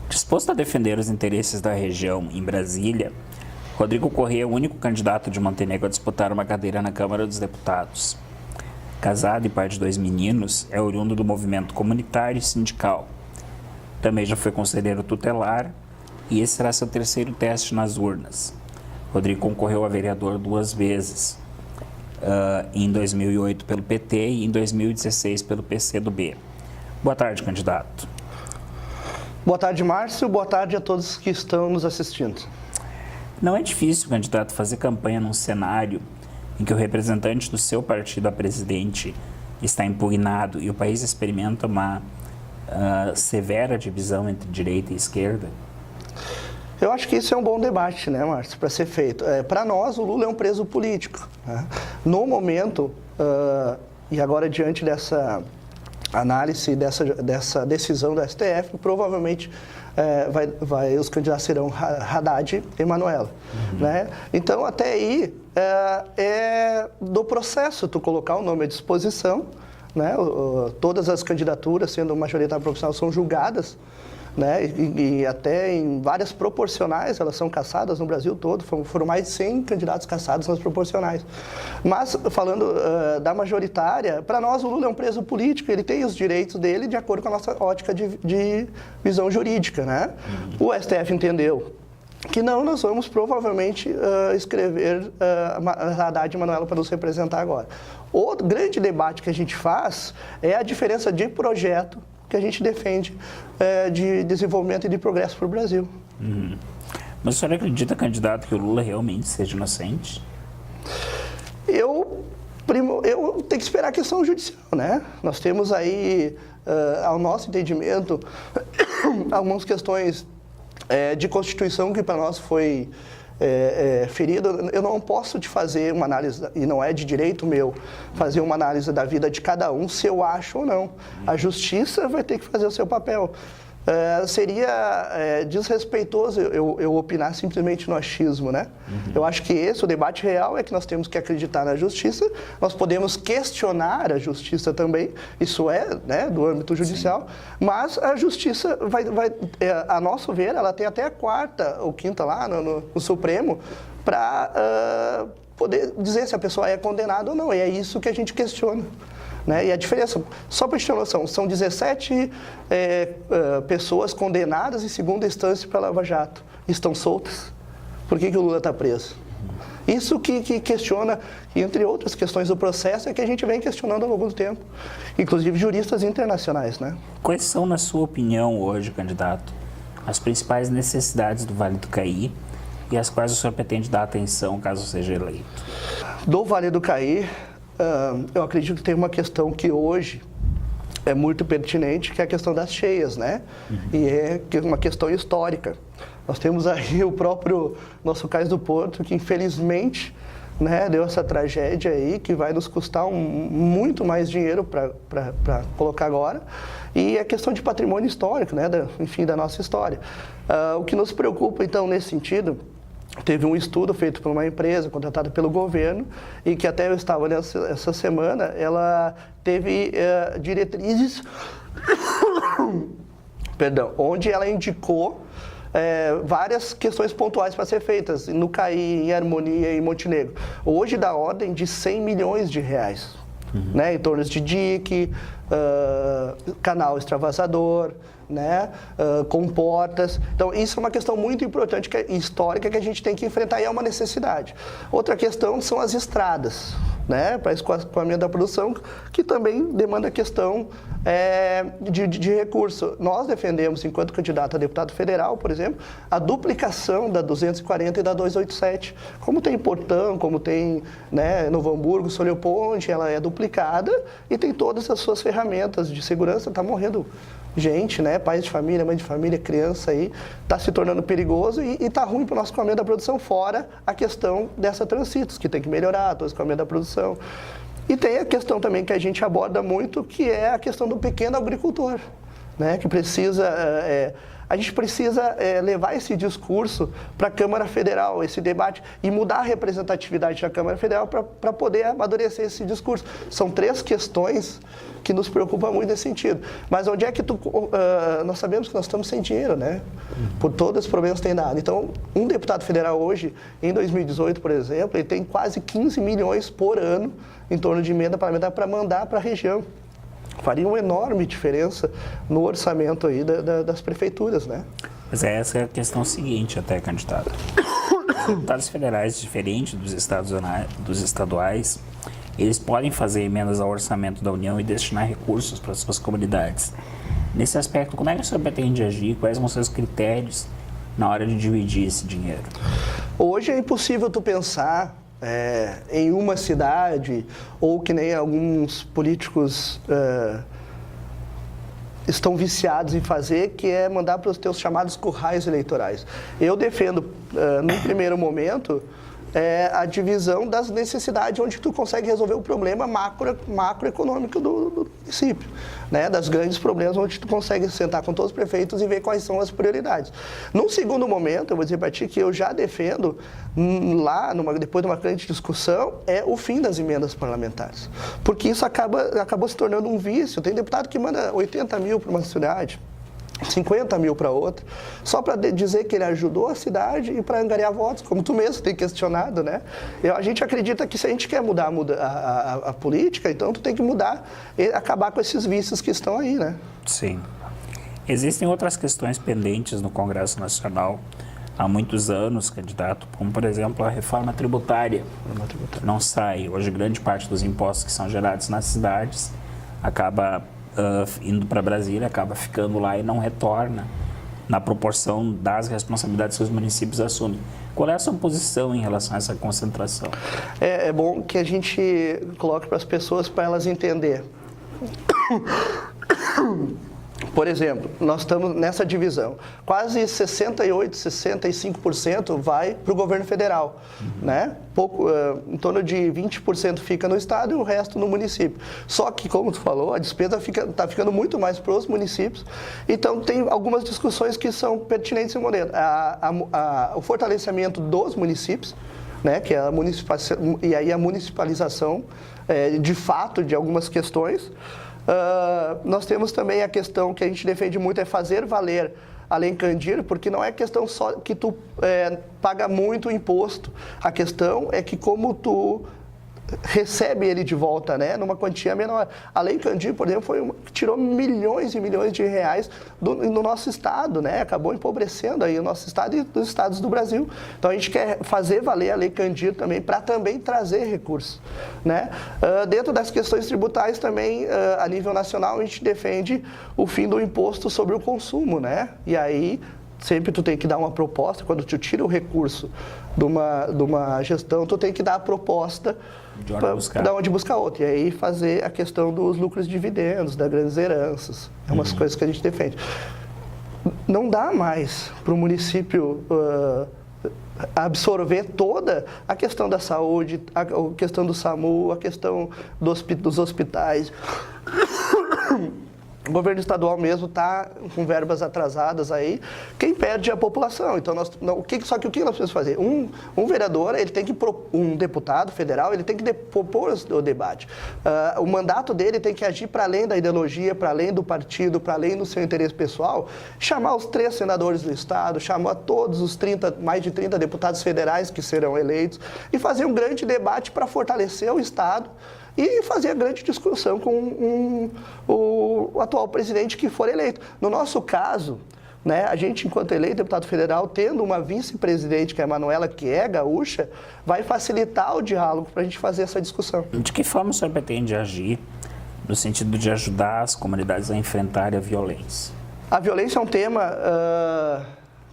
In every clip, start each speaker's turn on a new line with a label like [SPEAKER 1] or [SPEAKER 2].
[SPEAKER 1] Disposto a defender os interesses da região em Brasília, Rodrigo Corrêa é o único candidato de Montenegro a disputar uma cadeira na Câmara dos Deputados. Casado e pai de 2 meninos, é oriundo do movimento comunitário e sindical. Também já foi conselheiro tutelar e esse será seu 3º teste nas urnas. Rodrigo concorreu a vereador 2 vezes, em 2008 pelo PT e em 2016 pelo PCdoB. Boa tarde, candidato.
[SPEAKER 2] Boa tarde, Márcio. Boa tarde a todos que estão nos assistindo.
[SPEAKER 1] Não é difícil, candidato, fazer campanha num cenário em que o representante do seu partido a presidente está impugnado e o país experimenta uma severa divisão entre direita e esquerda?
[SPEAKER 2] Eu acho que isso é um bom debate, né, Márcio, para ser feito. Para nós, o Lula é um preso político, né? No momento, e agora diante dessa análise, dessa decisão do STF, provavelmente os candidatos serão Haddad e Manoela. Né? Então, até aí, do processo tu colocar o nome à disposição, né? Todas as candidaturas, sendo majoritária profissional, são julgadas, né? E até em várias proporcionais, elas são cassadas no Brasil todo, foram mais de 100 candidatos cassados nas proporcionais. Mas, falando da majoritária, para nós o Lula é um preso político, ele tem os direitos dele de acordo com a nossa ótica de visão jurídica, né? O STF entendeu que não, nós vamos provavelmente escrever Haddad e Manoela para nos representar agora. O grande debate que a gente faz é a diferença de projeto que a gente defende de desenvolvimento e de progresso para o Brasil.
[SPEAKER 1] Mas o senhor acredita, candidato, que o Lula realmente seja inocente?
[SPEAKER 2] Eu tenho que esperar a questão judicial, né? Nós temos aí, ao nosso entendimento, algumas questões de Constituição que para nós foi ferida. Eu não posso te fazer uma análise, e não é de direito meu, fazer uma análise da vida de cada um, se eu acho ou não. A justiça vai ter que fazer o seu papel. Seria desrespeitoso eu opinar simplesmente no achismo, né? Eu acho que o debate real é que nós temos que acreditar na justiça, nós podemos questionar a justiça também, isso né, do âmbito judicial, mas a justiça a nosso ver, ela tem até a 4ª ou 5ª lá no Supremo para poder dizer se a pessoa é condenada ou não, e é isso que a gente questiona. Né? E a diferença, só para a gente ter noção, são 17 pessoas condenadas em segunda instância para Lava Jato. Estão soltas. Por que o Lula está preso? Isso que questiona, entre outras questões do processo, é que a gente vem questionando há algum tempo. Inclusive juristas internacionais. Né?
[SPEAKER 1] Quais são, na sua opinião, hoje, candidato, as principais necessidades do Vale do Caí e às quais o senhor pretende dar atenção caso seja eleito?
[SPEAKER 2] Do Vale do Caí, eu acredito que tem uma questão que hoje é muito pertinente, que é a questão das cheias, né? E é uma questão histórica. Nós temos aí o próprio nosso Cais do Porto, que infelizmente, né, deu essa tragédia aí, que vai nos custar muito mais dinheiro para colocar agora. E a questão de patrimônio histórico, né, enfim, da nossa história. O que nos preocupa, então, nesse sentido, teve um estudo feito por uma empresa contratada pelo governo e que até eu estava essa semana, ela teve diretrizes, onde ela indicou várias questões pontuais para ser feitas no Caí, em Harmonia e em Montenegro. Hoje da ordem de 100 milhões de reais, né, em torno de dique, canal extravasador, né, comportas. Então, isso é uma questão muito importante, histórica, que a gente tem que enfrentar e é uma necessidade. Outra questão são as estradas, né, para escoamento da produção, que também demanda questão de recurso. Nós defendemos, enquanto candidato a deputado federal, por exemplo, a duplicação da 240 e da 287. Como tem em Portão, como tem, né, Novo Hamburgo, São Leopoldo, ela é duplicada e tem todas as suas ferramentas de segurança. Está morrendo gente, né, pais de família, mãe de família, criança aí, está se tornando perigoso e está ruim para o nosso escoamento da produção, fora a questão dessa Transitos, que tem que melhorar todo o escoamento da produção. E tem a questão também que a gente aborda muito, que é a questão do pequeno agricultor, né? Que precisa... a gente precisa levar esse discurso para a Câmara Federal, esse debate, e mudar a representatividade da Câmara Federal para poder amadurecer esse discurso. São 3 questões que nos preocupam muito nesse sentido. Mas onde é que nós sabemos que nós estamos sem dinheiro, né? Por todos os problemas que tem dado. Então, um deputado federal hoje, em 2018, por exemplo, ele tem quase 15 milhões por ano em torno de emenda parlamentar para mandar para a região. Faria uma enorme diferença no orçamento aí das prefeituras, né?
[SPEAKER 1] Mas essa é a questão seguinte até, candidato. Os deputados federais, diferente dos estaduais, eles podem fazer emendas ao orçamento da União e destinar recursos para as suas comunidades. Nesse aspecto, como é que o senhor pretende agir? Quais vão ser os critérios na hora de dividir esse dinheiro?
[SPEAKER 2] Hoje é impossível tu pensar em uma cidade, ou que nem alguns políticos estão viciados em fazer, que é mandar para os teus chamados currais eleitorais. Eu defendo, no primeiro momento, a divisão das necessidades, onde tu consegue resolver o problema macroeconômico do município, né? Das grandes problemas, onde tu consegue sentar com todos os prefeitos e ver quais são as prioridades. Num segundo momento, eu vou dizer para ti que eu já defendo, depois de uma grande discussão, o fim das emendas parlamentares. Porque isso acabou se tornando um vício. Tem deputado que manda 80 mil para uma cidade, 50 mil para outra, só para dizer que ele ajudou a cidade e para angariar votos, como tu mesmo tem questionado, né? A gente acredita que se a gente quer mudar a política, então tu tem que mudar e acabar com esses vícios que estão aí, né?
[SPEAKER 1] Sim. Existem outras questões pendentes no Congresso Nacional há muitos anos, candidato, como, por exemplo, a reforma tributária. Não sai. Hoje, grande parte dos impostos que são gerados nas cidades acaba indo para Brasília, acaba ficando lá e não retorna na proporção das responsabilidades que os municípios assumem. Qual é a sua posição em relação a essa concentração?
[SPEAKER 2] É bom que a gente coloque para as pessoas, para elas entenderem. Por exemplo, nós estamos nessa divisão. Quase 68%, 65% vai para o governo federal, né? Em torno de 20% fica no estado e o resto no município. Só que, como tu falou, a despesa está ficando muito mais para os municípios. Então, tem algumas discussões que são pertinentes no momento. O fortalecimento dos municípios, né? Que é a municipalização, de fato, de algumas questões. Nós temos também a questão que a gente defende muito, é fazer valer a Lei Candir, porque não é questão só que tu paga muito imposto. A questão é que como tu recebe ele de volta, né, numa quantia menor. A Lei Candir, por exemplo, tirou milhões e milhões de reais do nosso estado, né, acabou empobrecendo aí o nosso estado e os estados do Brasil. Então a gente quer fazer valer a Lei Candir também, para também trazer recursos, né. Dentro das questões tributárias também, a nível nacional, a gente defende o fim do imposto sobre o consumo, né, e aí sempre tu tem que dar uma proposta. Quando tu tira o recurso de uma gestão, tu tem que dar a proposta de onde buscar outra. E aí fazer a questão dos lucros e dividendos, das grandes heranças. É umas coisas que a gente defende. Não dá mais para o município absorver toda a questão da saúde, a questão do SAMU, a questão dos hospitais. O governo estadual mesmo está com verbas atrasadas aí, quem perde é a população. Então, o que nós precisamos fazer? Um vereador, um deputado federal, ele tem que propor o debate. O mandato dele tem que agir para além da ideologia, para além do partido, para além do seu interesse pessoal, chamar os 3 senadores do estado, chamar todos os mais de 30 deputados federais que serão eleitos e fazer um grande debate para fortalecer o estado e fazer a grande discussão com o atual presidente que for eleito. No nosso caso, né, a gente, enquanto eleito deputado federal, tendo uma vice-presidente, que é a Manuela, que é gaúcha, vai facilitar o diálogo para a gente fazer essa discussão.
[SPEAKER 1] De que forma o senhor pretende agir no sentido de ajudar as comunidades a enfrentar a violência? A
[SPEAKER 2] violência é um tema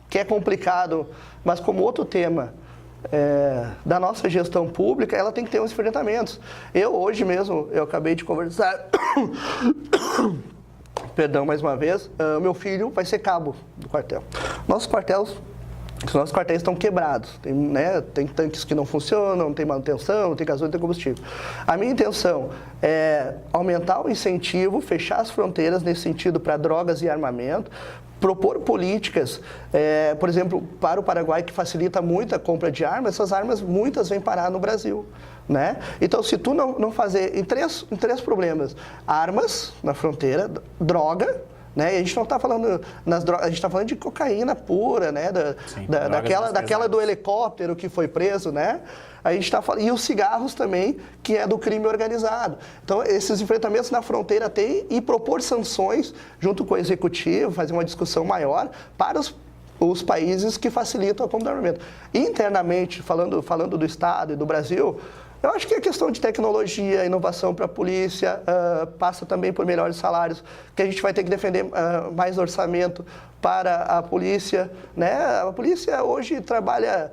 [SPEAKER 2] que é complicado, mas como outro tema da nossa gestão pública, ela tem que ter uns enfrentamentos. Hoje mesmo, eu acabei de conversar, perdão mais uma vez, meu filho vai ser cabo do quartel. Nossos quartéis Os nossos quartéis estão quebrados, tem tanques que não funcionam, não tem manutenção, não tem gasolina, não tem combustível. A minha intenção é aumentar o incentivo, fechar as fronteiras nesse sentido para drogas e armamento, propor políticas, por exemplo, para o Paraguai, que facilita muito a compra de armas, essas armas muitas vêm parar no Brasil. Né? Então, se tu não fazer, em três problemas, armas na fronteira, droga, né? E a gente não está falando a gente está falando de cocaína pura, né? Daquela do helicóptero que foi preso, né? A gente está falando, e os cigarros também, que é do crime organizado. Então, esses enfrentamentos na fronteira tem, e propor sanções junto com o executivo, fazer uma discussão maior para os países que facilitam a compra de armamento. Internamente, falando do Estado e do Brasil, eu acho que a questão de tecnologia, inovação para a polícia, passa também por melhores salários, que a gente vai ter que defender mais orçamento para a polícia, né? A polícia hoje trabalha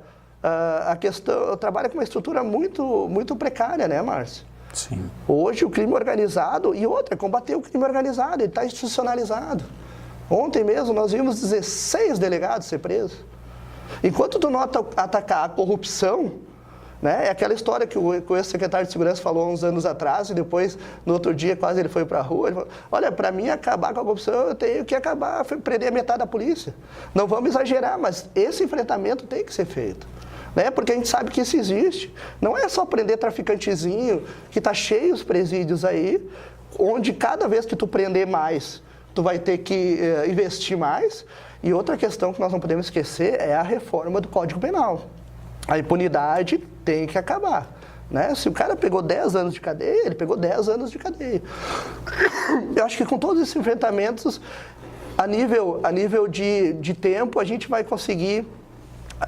[SPEAKER 2] com uma estrutura muito precária, né, Márcio?
[SPEAKER 1] Sim.
[SPEAKER 2] Hoje o crime organizado, e outra, combater o crime organizado, ele está institucionalizado. Ontem mesmo nós vimos 16 delegados ser presos. Enquanto tu não atacar a corrupção, né? É aquela história que o ex-secretário de Segurança falou há uns anos atrás, e depois, no outro dia, quase ele foi para a rua. Ele falou, olha, para mim acabar com a corrupção, eu tenho que prender metade da polícia. Não vamos exagerar, mas esse enfrentamento tem que ser feito. Né? Porque a gente sabe que isso existe. Não é só prender traficantezinho, que está cheio os presídios aí, onde cada vez que tu prender mais, tu vai ter que investir mais. E outra questão que nós não podemos esquecer é a reforma do Código Penal. A impunidade tem que acabar. Né? Se o cara pegou 10 anos de cadeia, ele pegou 10 anos de cadeia. Eu acho que com todos esses enfrentamentos, a nível de tempo, a gente vai conseguir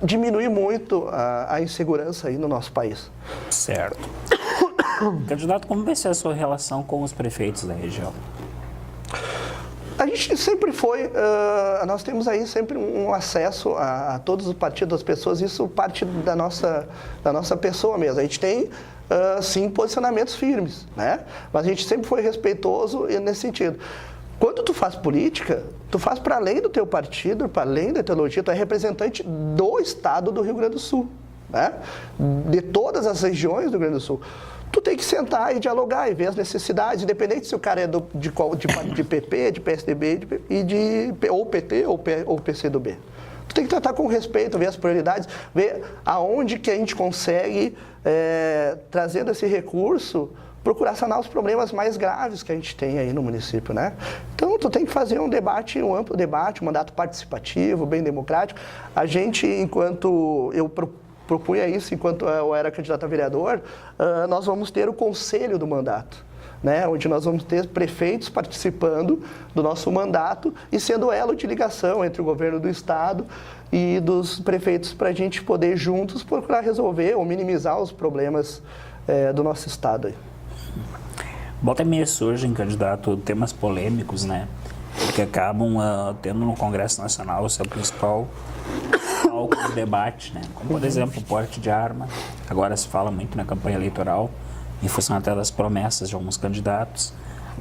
[SPEAKER 2] diminuir muito a insegurança aí no nosso país.
[SPEAKER 1] Certo. Candidato, como vai ser a sua relação com os prefeitos da região?
[SPEAKER 2] A gente sempre nós temos aí sempre um acesso a todos os partidos das pessoas, isso parte da nossa pessoa mesmo. A gente tem, sim, posicionamentos firmes, né? Mas a gente sempre foi respeitoso nesse sentido. Quando tu faz política, tu faz para além do teu partido, para além da teologia, tu é representante do estado do Rio Grande do Sul, né? De todas as regiões do Rio Grande do Sul. Tu tem que sentar e dialogar e ver as necessidades, independente se o cara é de PP, de PSDB, ou PT ou PCdoB. Tu tem que tratar com respeito, ver as prioridades, ver aonde que a gente consegue, trazendo esse recurso, procurar sanar os problemas mais graves que a gente tem aí no município, né? Então, tu tem que fazer um amplo debate, um mandato participativo, bem democrático. A gente, enquanto eu propunha isso, enquanto eu era candidato a vereador, nós vamos ter o conselho do mandato, né? Onde nós vamos ter prefeitos participando do nosso mandato e sendo elo de ligação entre o governo do estado e dos prefeitos para a gente poder juntos procurar resolver ou minimizar os problemas do nosso estado aí.
[SPEAKER 1] Volta e meia surgem, candidato, temas polêmicos, né? Que acabam tendo no Congresso Nacional o seu principal palco de debate, né? Como, por exemplo, o porte de arma. Agora se fala muito na campanha eleitoral, em função até das promessas de alguns candidatos.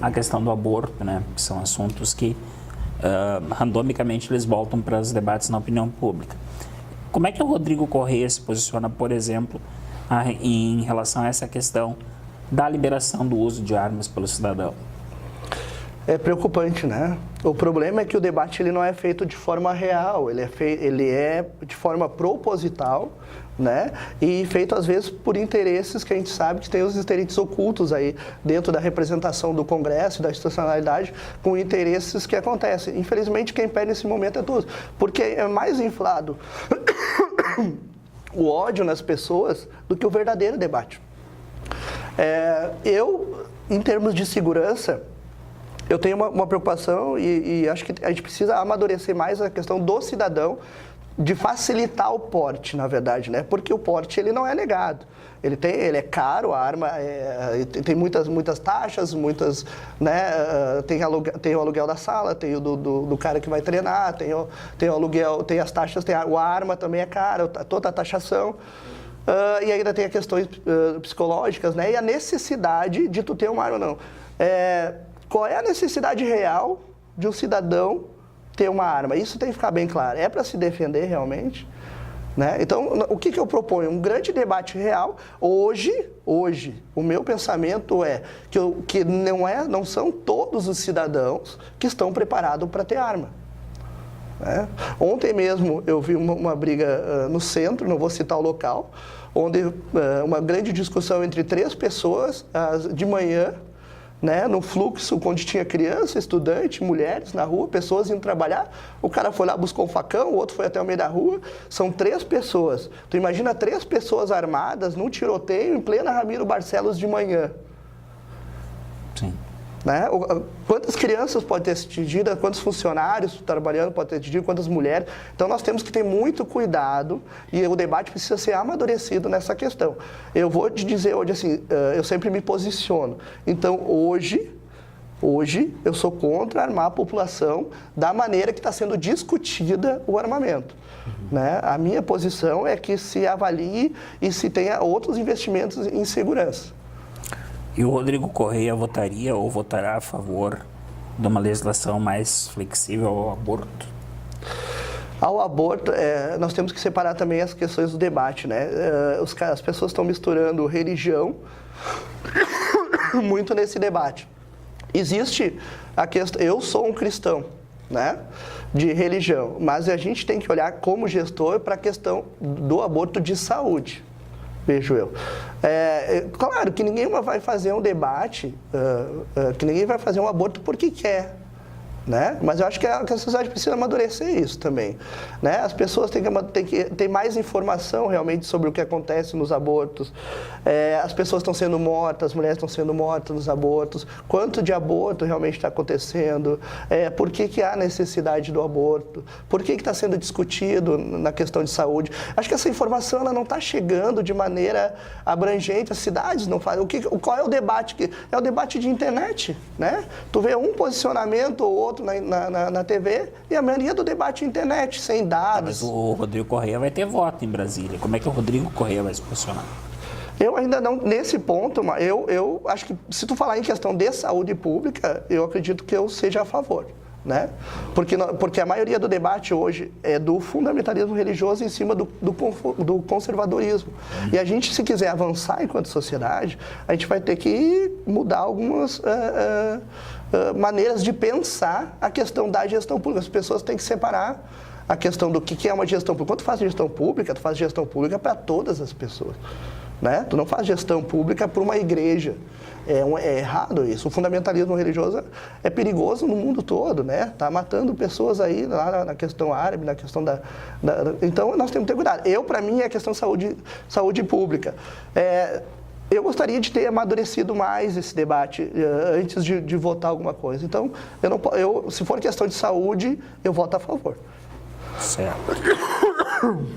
[SPEAKER 1] A questão do aborto, né? Que são assuntos que, randomicamente, eles voltam para os debates na opinião pública. Como é que o Rodrigo Corrêa se posiciona, por exemplo, em relação a essa questão da liberação do uso de armas pelo cidadão?
[SPEAKER 2] É preocupante, né? O problema é que o debate ele não é feito de forma real, ele é de forma proposital, né? E feito às vezes por interesses que a gente sabe que tem os interesses ocultos aí dentro da representação do Congresso, da institucionalidade, com interesses que acontecem. Infelizmente quem perde nesse momento é tudo, porque é mais inflado o ódio nas pessoas do que o verdadeiro debate. Em termos de segurança, eu tenho uma preocupação e acho que a gente precisa amadurecer mais a questão do cidadão, de facilitar o porte, na verdade, né? Porque o porte ele não é negado. Ele é caro, a arma tem muitas taxas, né? Tem o aluguel da sala, tem o do cara que vai treinar, tem o aluguel, tem as taxas, a arma também é cara, toda a taxação. E ainda tem as questões psicológicas, né? E a necessidade de tu ter uma arma ou não. Qual é a necessidade real de um cidadão ter uma arma. Isso tem que ficar bem claro. É para se defender realmente, né? Então, o que eu proponho? Um grande debate real. Hoje, o meu pensamento é que não são todos os cidadãos que estão preparados para ter arma. Né? Ontem mesmo eu vi uma briga no centro, não vou citar o local, onde uma grande discussão entre 3 pessoas de manhã, né, no fluxo, onde tinha criança, estudante, mulheres na rua, pessoas indo trabalhar. O cara foi lá, buscou um facão, o outro foi até o meio da rua. São 3 pessoas. Tu imagina 3 pessoas armadas num tiroteio em plena Ramiro Barcelos de manhã.
[SPEAKER 1] Sim.
[SPEAKER 2] Né? Quantas crianças podem ter sido atingidas, quantos funcionários trabalhando podem ter atingido, quantas mulheres. Então, nós temos que ter muito cuidado e o debate precisa ser amadurecido nessa questão. Eu vou te dizer hoje assim, eu sempre me posiciono. Então, hoje eu sou contra armar a população da maneira que está sendo discutida o armamento. Né? A minha posição é que se avalie e se tenha outros investimentos em segurança.
[SPEAKER 1] E o Rodrigo Correia votaria ou votará a favor de uma legislação mais flexível ao aborto?
[SPEAKER 2] Ao aborto, nós temos que separar também as questões do debate, né? As pessoas estão misturando religião muito nesse debate. Existe a questão, eu sou um cristão, né, de religião, mas a gente tem que olhar como gestor para a questão do aborto de saúde. Vejo eu. Claro que ninguém vai fazer um debate, que ninguém vai fazer um aborto porque quer. Né? Mas eu acho que a sociedade precisa amadurecer isso também. Né? As pessoas têm que ter mais informação realmente sobre o que acontece nos abortos. As pessoas estão sendo mortas, as mulheres estão sendo mortas nos abortos. Quanto de aborto realmente está acontecendo? Por que há necessidade do aborto? Por que está sendo discutido na questão de saúde? Acho que essa informação ela não está chegando de maneira abrangente. As cidades não fazem. Qual é o debate? É o debate de internet. Né? Tu vê um posicionamento ou outro na TV e a maioria do debate na internet, sem dados.
[SPEAKER 1] Mas o Rodrigo Correia vai ter voto em Brasília. Como é que o Rodrigo Correia vai se posicionar?
[SPEAKER 2] Eu ainda não, nesse ponto, eu acho que se tu falar em questão de saúde pública, eu acredito que eu seja a favor. Né? Porque a maioria do debate hoje é do fundamentalismo religioso em cima do conservadorismo. E a gente, se quiser avançar enquanto sociedade, a gente vai ter que mudar algumas maneiras de pensar a questão da gestão pública. As pessoas têm que separar a questão do que é uma gestão pública. Quando tu faz gestão pública, tu faz gestão pública para todas as pessoas. Né? Tu não faz gestão pública para uma igreja. É errado isso. O fundamentalismo religioso é perigoso no mundo todo, né? Tá matando pessoas aí lá na questão árabe, na questão Então, nós temos que ter cuidado. Para mim, é a questão de saúde pública. Eu gostaria de ter amadurecido mais esse debate antes de votar alguma coisa. Então, se for questão de saúde, eu voto a favor.
[SPEAKER 1] Certo.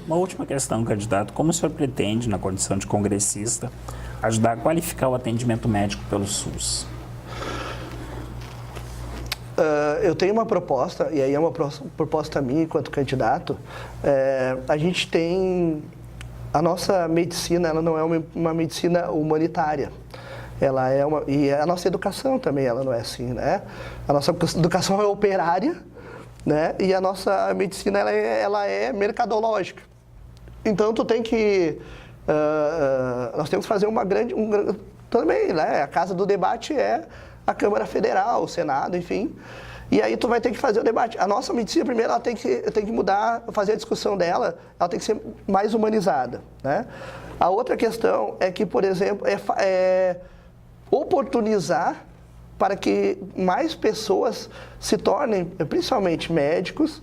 [SPEAKER 1] Uma última questão, candidato. Como o senhor pretende, na condição de congressista, ajudar a qualificar o atendimento médico pelo SUS?
[SPEAKER 2] Eu tenho uma proposta, e aí é uma proposta minha enquanto candidato. A gente tem... A nossa medicina, ela não é uma medicina humanitária. Ela é e a nossa educação também, ela não é assim, né? A nossa educação é operária, né? E a nossa medicina, ela é mercadológica. Então, tu tem que... nós temos que fazer também, né? A casa do debate é a Câmara Federal, o Senado, enfim. E aí tu vai ter que fazer o debate. A nossa medicina, primeiro, ela tem que mudar, fazer a discussão dela, ela tem que ser mais humanizada, né? A outra questão é que, por exemplo, oportunizar para que mais pessoas se tornem, principalmente médicos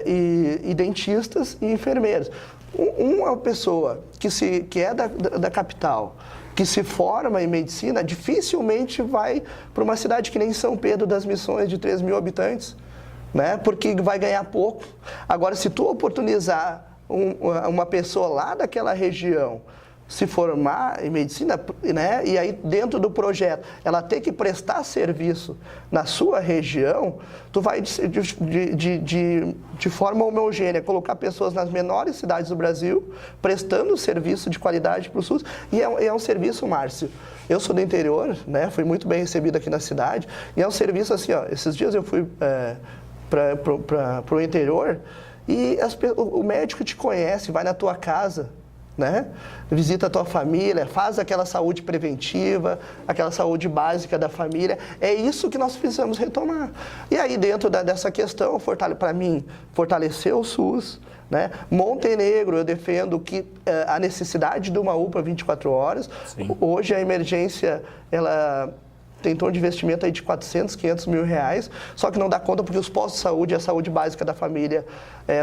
[SPEAKER 2] e dentistas e enfermeiros. Uma pessoa que é da capital, que se forma em medicina, dificilmente vai para uma cidade que nem São Pedro das Missões, de 3 mil habitantes, né? Porque vai ganhar pouco. Agora, se tu oportunizar uma pessoa lá daquela região se formar em medicina, né? E aí dentro do projeto ela tem que prestar serviço na sua região, tu vai de forma homogênea colocar pessoas nas menores cidades do Brasil prestando serviço de qualidade para o SUS. E é um serviço, Márcio, eu sou do interior, né? Fui muito bem recebido aqui na cidade, e é um serviço assim, ó, esses dias eu fui para o interior e o médico te conhece, vai na tua casa, né? Visita a tua família, faz aquela saúde preventiva, aquela saúde básica da família. É isso que nós precisamos retomar. E aí, dentro dessa questão, para mim, fortalecer o SUS, né? Montenegro, eu defendo que a necessidade de uma UPA 24 horas. Sim. Hoje, a emergência, ela tem em torno de investimento aí de 400, 500 mil reais, só que não dá conta porque os postos de saúde, a saúde básica da família,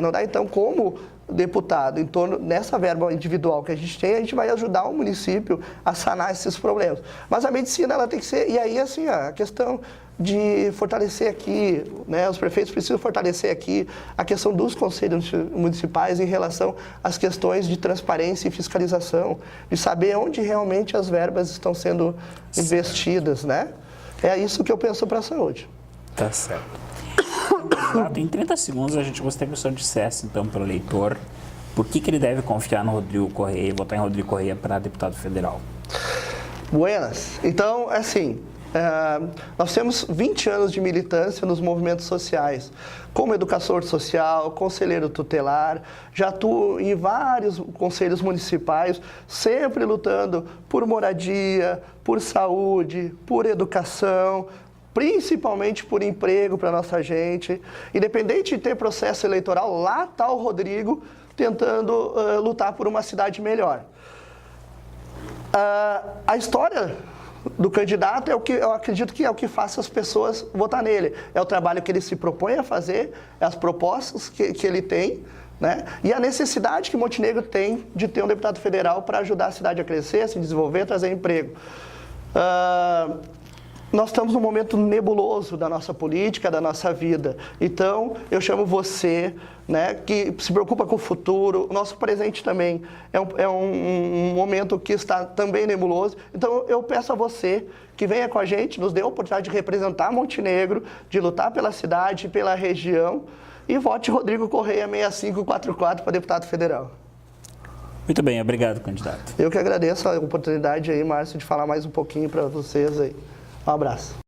[SPEAKER 2] não dá. Então, como deputado, em torno nessa verba individual que a gente tem, a gente vai ajudar o município a sanar esses problemas. Mas a medicina, ela tem que ser... E aí, assim, a questão de fortalecer aqui, né, os prefeitos precisam fortalecer aqui a questão dos conselhos municipais em relação às questões de transparência e fiscalização, de saber onde realmente as verbas estão sendo investidas, né? É isso que eu penso para a saúde.
[SPEAKER 1] Tá certo. Em 30 segundos, a gente gostaria que o senhor dissesse, então, para o eleitor, por que ele deve confiar no Rodrigo Correia e votar em Rodrigo Correia para deputado federal.
[SPEAKER 2] Buenas. Então, assim, nós temos 20 anos de militância nos movimentos sociais, como educador social, conselheiro tutelar, já atuo em vários conselhos municipais, sempre lutando por moradia, por saúde, por educação, principalmente por emprego para nossa gente. Independente de ter processo eleitoral, lá está o Rodrigo tentando lutar por uma cidade melhor. A história do candidato é o que eu acredito que é o que faz as pessoas votar nele. É o trabalho que ele se propõe a fazer, é as propostas que ele tem, né? E a necessidade que Montenegro tem de ter um deputado federal para ajudar a cidade a crescer, a se desenvolver, trazer emprego. Nós estamos num momento nebuloso da nossa política, da nossa vida. Então, eu chamo você, né, que se preocupa com o futuro. O nosso presente também é um momento que está também nebuloso. Então, eu peço a você que venha com a gente, nos dê a oportunidade de representar Montenegro, de lutar pela cidade, pela região, e vote Rodrigo Correia 6544 para deputado federal.
[SPEAKER 1] Muito bem, obrigado, candidato.
[SPEAKER 2] Eu que agradeço a oportunidade aí, Márcio, de falar mais um pouquinho para vocês aí. Um abraço.